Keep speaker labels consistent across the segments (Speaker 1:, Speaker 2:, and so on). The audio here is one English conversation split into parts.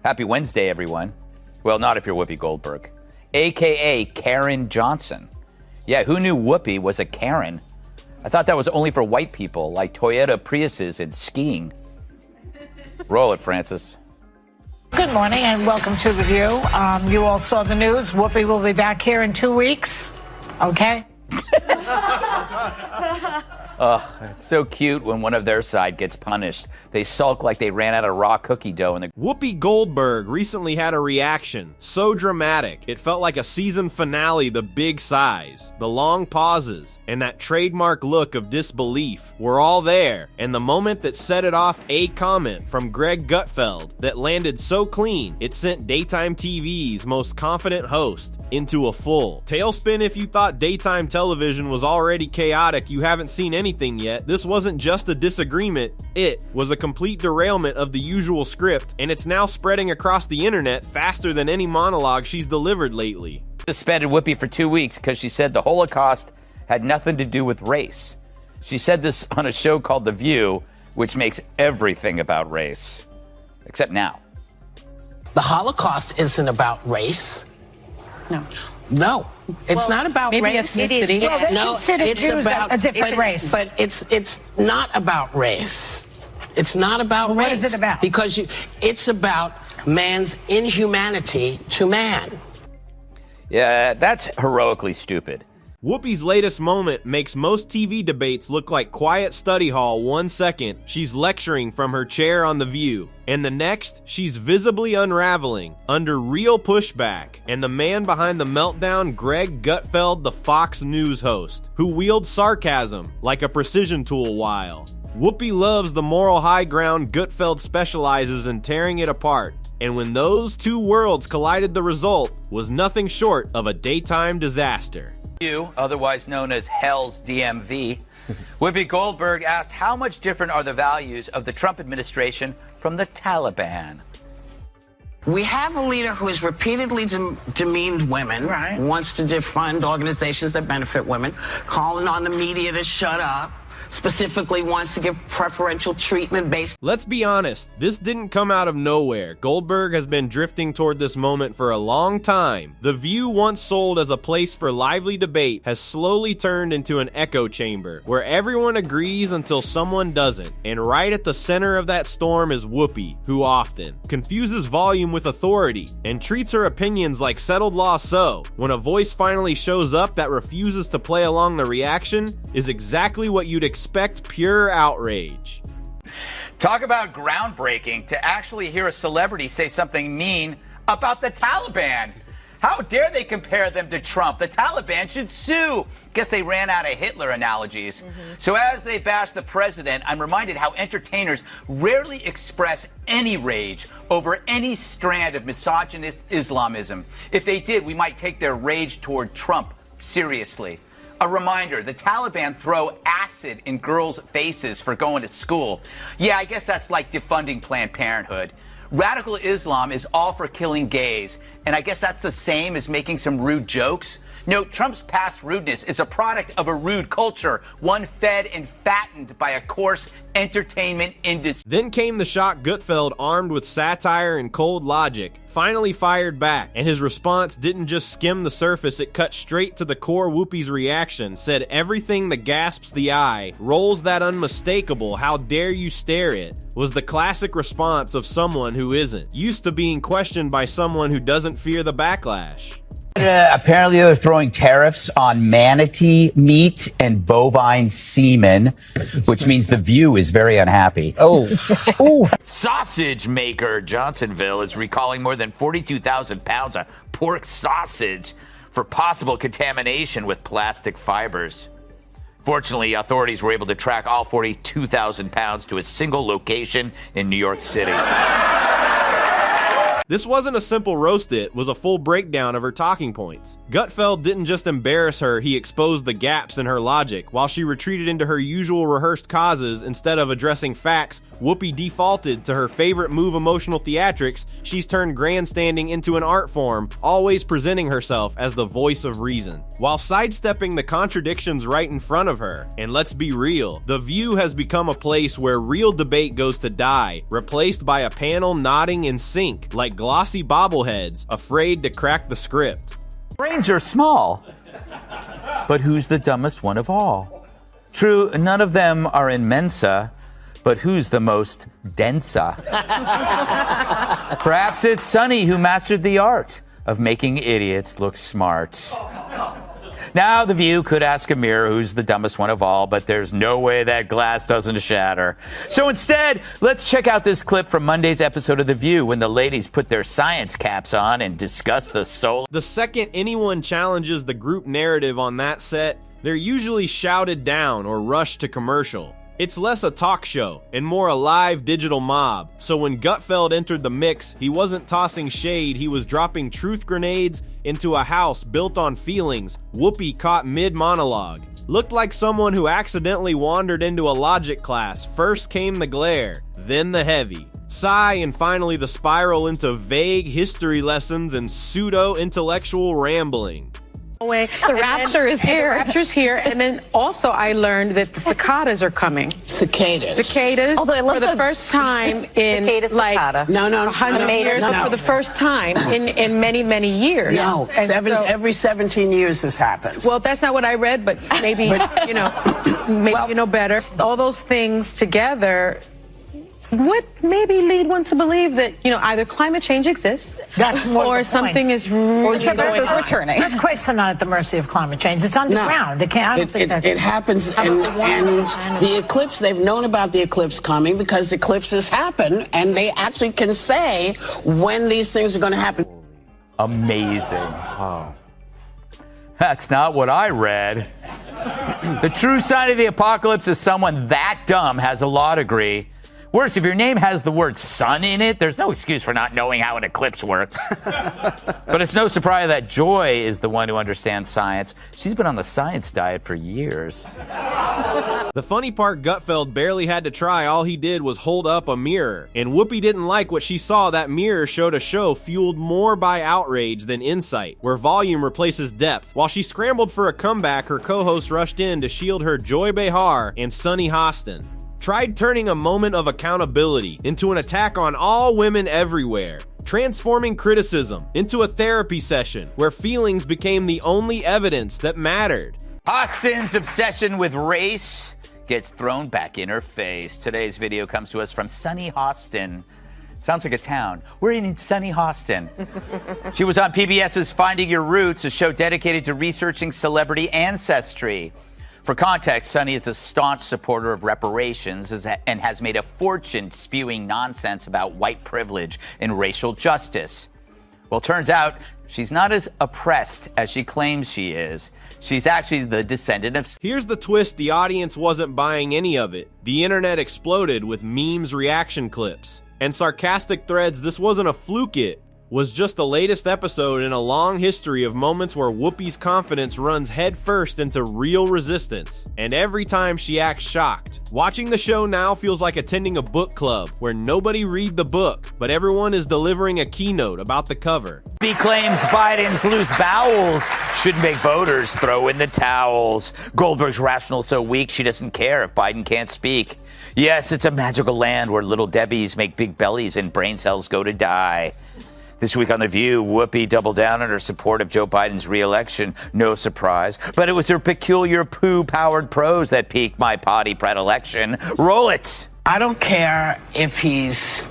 Speaker 1: Happy Wednesday, everyone. Well, not if you're Whoopi Goldberg, a.k.a. Karen Johnson. Yeah, who knew Whoopi was a Karen? I thought that was only for white people, like Toyota Priuses and skiing. Roll it, Francis.
Speaker 2: Good morning and welcome to The View. You all saw the news. Whoopi will be back here in 2 weeks. Okay?
Speaker 1: It's so cute when one of their side gets punished. They sulk like they ran out of raw cookie dough.
Speaker 3: Whoopi Goldberg recently had a reaction so dramatic it felt like a season finale. The big sighs, the long pauses, and that trademark look of disbelief were all there. And the moment that set it off, a comment from Greg Gutfeld that landed so clean it sent daytime TV's most confident host into a full tailspin. If you thought daytime television was already chaotic, you haven't seen anything yet. This wasn't just a disagreement, it was a complete derailment of the usual script, and it's now spreading across the internet faster than any monologue she's delivered lately.
Speaker 1: Suspended Whoopi for 2 weeks because she said the Holocaust had nothing to do with race. She said this on a show called The View, which makes everything about race. Except now.
Speaker 4: The Holocaust isn't about race. No, it's not about race.
Speaker 2: It's about a different race.
Speaker 4: But it's not about race. It's not about race.
Speaker 2: What is it about?
Speaker 4: Because it's about man's inhumanity to man.
Speaker 1: Yeah, that's heroically stupid.
Speaker 3: Whoopi's latest moment makes most TV debates look like quiet study hall. 1 second, she's lecturing from her chair on The View, and the next, she's visibly unraveling under real pushback. And the man behind the meltdown, Greg Gutfeld, the Fox News host, who wields sarcasm like a precision tool while Whoopi loves the moral high ground. Gutfeld specializes in tearing it apart. And when those two worlds collided, the result was nothing short of a daytime disaster.
Speaker 1: Otherwise known as Hell's DMV, Whoopi Goldberg asked how much different are the values of the Trump administration from the Taliban.
Speaker 5: We have a leader who has repeatedly demeaned women, wants to defund organizations that benefit women, calling on the media to shut up, specifically wants to give preferential treatment based.
Speaker 3: Let's be honest, this didn't come out of nowhere. Goldberg has been drifting toward this moment for a long time. The View, once sold as a place for lively debate, has slowly turned into an echo chamber where everyone agrees until someone doesn't. And right at the center of that storm is Whoopi, who often confuses volume with authority and treats her opinions like settled law. So when a voice finally shows up that refuses to play along, the reaction is exactly what you'd expect: pure outrage.
Speaker 1: Talk about groundbreaking to actually hear a celebrity say something mean about the Taliban. How dare they compare them to Trump? The Taliban should sue. Guess they ran out of Hitler analogies. So as they bash the president, I'm reminded how entertainers rarely express any rage over any strand of misogynist Islamism. If they did, we might take their rage toward Trump seriously. A reminder, the Taliban throw acid in girls' faces for going to school. Yeah, I guess that's like defunding Planned Parenthood. Radical Islam is all for killing gays, and I guess that's the same as making some rude jokes. No, Trump's past rudeness is a product of a rude culture, one fed and fattened by a coarse entertainment industry.
Speaker 3: Then came the shock. Gutfeld, armed with satire and cold logic, finally fired back, and his response didn't just skim the surface, it cut straight to the core. Whoopi's reaction said everything that gasps the eye, rolls that unmistakable "how dare you stare it," was the classic response of someone who isn't used to being questioned by someone who doesn't fear the backlash.
Speaker 1: Apparently they're throwing tariffs on manatee meat and bovine semen, which means The View is very unhappy. Sausage maker Johnsonville is recalling more than 42,000 pounds of pork sausage for possible contamination with plastic fibers. Fortunately, authorities were able to track all 42,000 pounds to a single location in New York City.
Speaker 3: This wasn't a simple roast, it was a full breakdown of her talking points. Gutfeld didn't just embarrass her, he exposed the gaps in her logic. While she retreated into her usual rehearsed causes instead of addressing facts, Whoopi defaulted to her favorite move emotional theatrics. She's turned grandstanding into an art form, always presenting herself as the voice of reason, while sidestepping the contradictions right in front of her. And let's be real, The View has become a place where real debate goes to die, replaced by a panel nodding in sync like glossy bobbleheads, afraid to crack the script.
Speaker 6: Brains are small, but who's the dumbest one of all? True, none of them are in Mensa, but who's the most densa? Perhaps it's Sonny who mastered the art of making idiots look smart. Now, The View could ask a mirror who's the dumbest one of all, but there's no way that glass doesn't shatter. So instead, let's check out this clip from Monday's episode of The View when the ladies put their science caps on and discuss the soul.
Speaker 3: The second anyone challenges the group narrative on that set, they're usually shouted down or rushed to commercial. It's less a talk show and more a live digital mob. So when Gutfeld entered the mix, he wasn't tossing shade, he was dropping truth grenades into a house built on feelings Whoopi caught mid-monologue. Looked like someone who accidentally wandered into a logic class. First came the glare, then the heavy. Sigh, and finally the spiral into vague history lessons and pseudo-intellectual rambling.
Speaker 7: The rapture is here. The rapture's here. And then also I learned that the cicadas are coming.
Speaker 5: Cicadas.
Speaker 7: Although I love for the first time in like 100 years.
Speaker 5: No.
Speaker 7: For the first time in many, many years.
Speaker 5: No, every 17 years this happens.
Speaker 7: Well, that's not what I read, but maybe, maybe you know better. All those things together would maybe lead one to believe that, either climate change exists or something is returning.
Speaker 2: Earthquakes are not at the mercy of climate change. It's underground. It
Speaker 5: happens, and the eclipse, they've known about the eclipse coming because eclipses happen, and they actually can say when these things are going to happen.
Speaker 6: Amazing. Wow. That's not what I read. The true sign of the apocalypse is someone that dumb has a law degree. Worse, if your name has the word sun in it, there's no excuse for not knowing how an eclipse works. But it's no surprise that Joy is the one who understands science. She's been on the science diet for years.
Speaker 3: The funny part, Gutfeld barely had to try. All he did was hold up a mirror. And Whoopi didn't like what she saw. That mirror showed a show fueled more by outrage than insight, where volume replaces depth. While she scrambled for a comeback, her co-host rushed in to shield her Joy Behar and Sunny Hostin. Tried turning a moment of accountability into an attack on all women everywhere, transforming criticism into a therapy session where feelings became the only evidence that mattered.
Speaker 6: Hostin's obsession with race gets thrown back in her face. Today's video comes to us from Sunny Hostin. Sounds like a town. We're in Sunny Hostin. She was on PBS's Finding Your Roots, a show dedicated to researching celebrity ancestry. For context, Sunny is a staunch supporter of reparations and has made a fortune spewing nonsense about white privilege and racial justice. Well, turns out she's not as oppressed as she claims she is. She's actually the descendant of...
Speaker 3: Here's the twist: the audience wasn't buying any of it. The internet exploded with memes, reaction clips, and sarcastic threads. This wasn't a fluke. It was just the latest episode in a long history of moments where Whoopi's confidence runs headfirst into real resistance, and every time she acts shocked. Watching the show now feels like attending a book club where nobody read the book, but everyone is delivering a keynote about the cover.
Speaker 6: He claims Biden's loose bowels should make voters throw in the towels. Goldberg's rational so weak she doesn't care if Biden can't speak. Yes, it's a magical land where little Debbies make big bellies and brain cells go to die. This week on The View, Whoopi doubled down on her support of Joe Biden's re-election. No surprise. But it was her peculiar poo-powered prose that piqued my potty predilection. Roll it!
Speaker 5: I don't care if he's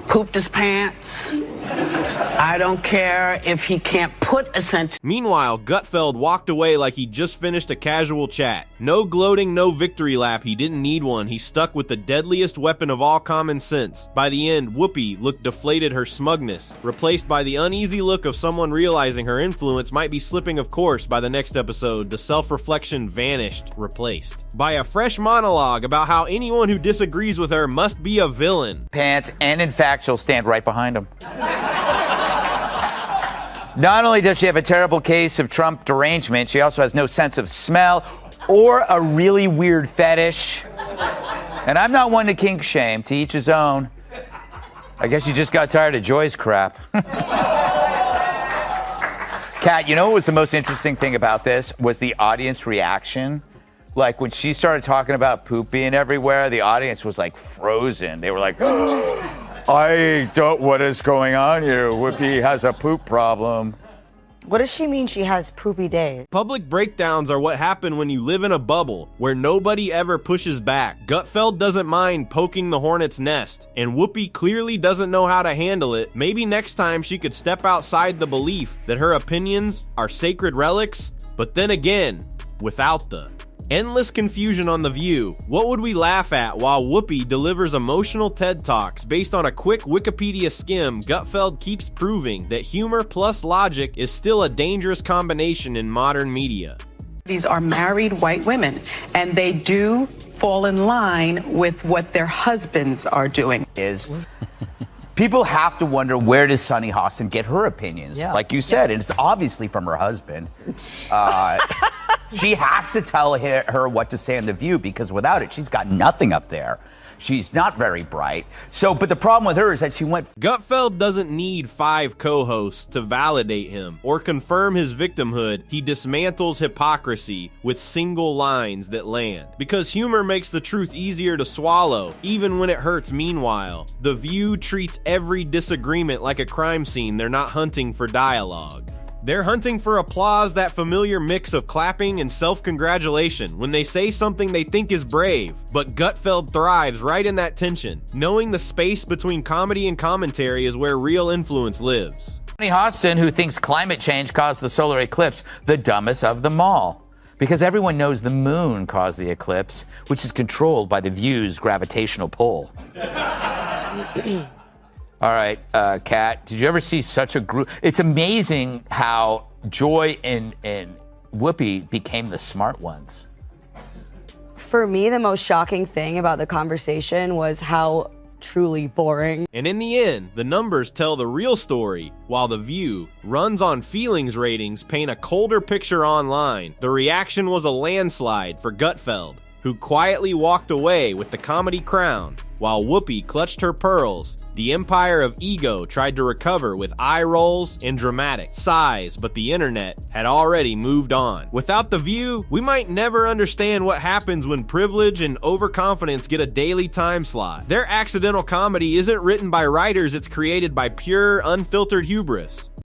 Speaker 5: pooped his pants. I don't care if he can't put a sentence.
Speaker 3: Meanwhile, Gutfeld walked away like he just finished a casual chat. No gloating, no victory lap. He didn't need one. He stuck with the deadliest weapon of all common sense. By the end, Whoopi looked deflated, her smugness replaced by the uneasy look of someone realizing her influence might be slipping. Of course, by the next episode, the self-reflection vanished, replaced by a fresh monologue about how anyone who disagrees with her must be a villain.
Speaker 6: Pants, and in fact, she'll stand right behind him. Not only does she have a terrible case of Trump derangement, she also has no sense of smell or a really weird fetish. And I'm not one to kink shame, to each his own. I guess you just got tired of Joy's crap. Kat, you know what was the most interesting thing about this was the audience reaction. Like when she started talking about poop being everywhere, the audience was like frozen. They were like, I don't, what is going on here? Whoopi has a poop problem.
Speaker 8: What does she mean she has poopy days?
Speaker 3: Public breakdowns are what happen when you live in a bubble where nobody ever pushes back. Gutfeld doesn't mind poking the hornet's nest, and Whoopi clearly doesn't know how to handle it. Maybe next time she could step outside the belief that her opinions are sacred relics, but then again, without the endless confusion on The View. What would we laugh at while Whoopi delivers emotional TED Talks based on a quick Wikipedia skim? Gutfeld keeps proving that humor plus logic is still a dangerous combination in modern media.
Speaker 7: These are married white women, and they do fall in line with what their husbands are doing.
Speaker 6: People have to wonder, where does Sunny Hostin get her opinions?
Speaker 8: Yeah.
Speaker 6: Like you said, and it's obviously from her husband. She has to tell her what to say on The View, because without it, she's got nothing up there. She's not very bright. But the problem with her is that she went...
Speaker 3: Gutfeld doesn't need 5 co-hosts to validate him or confirm his victimhood. He dismantles hypocrisy with single lines that land. Because humor makes the truth easier to swallow, even when it hurts. Meanwhile, The View treats every disagreement like a crime scene. They're not hunting for dialogue. They're hunting for applause, that familiar mix of clapping and self-congratulation when they say something they think is brave. But Gutfeld thrives right in that tension, knowing the space between comedy and commentary is where real influence lives.
Speaker 6: Sunny Hostin, who thinks climate change caused the solar eclipse, the dumbest of them all. Because everyone knows the moon caused the eclipse, which is controlled by The View's gravitational pull. All right, Kat, did you ever see such a group? It's amazing how Joy and Whoopi became the smart ones.
Speaker 8: For me, the most shocking thing about the conversation was how truly boring.
Speaker 3: And in the end, the numbers tell the real story. While The View runs on feelings ratings paint a colder picture online, the reaction was a landslide for Gutfeld, who quietly walked away with the comedy crown, while Whoopi clutched her pearls. The empire of ego tried to recover with eye rolls and dramatic sighs, but the internet had already moved on. Without The View, we might never understand what happens when privilege and overconfidence get a daily time slot. Their accidental comedy isn't written by writers, it's created by pure, unfiltered hubris.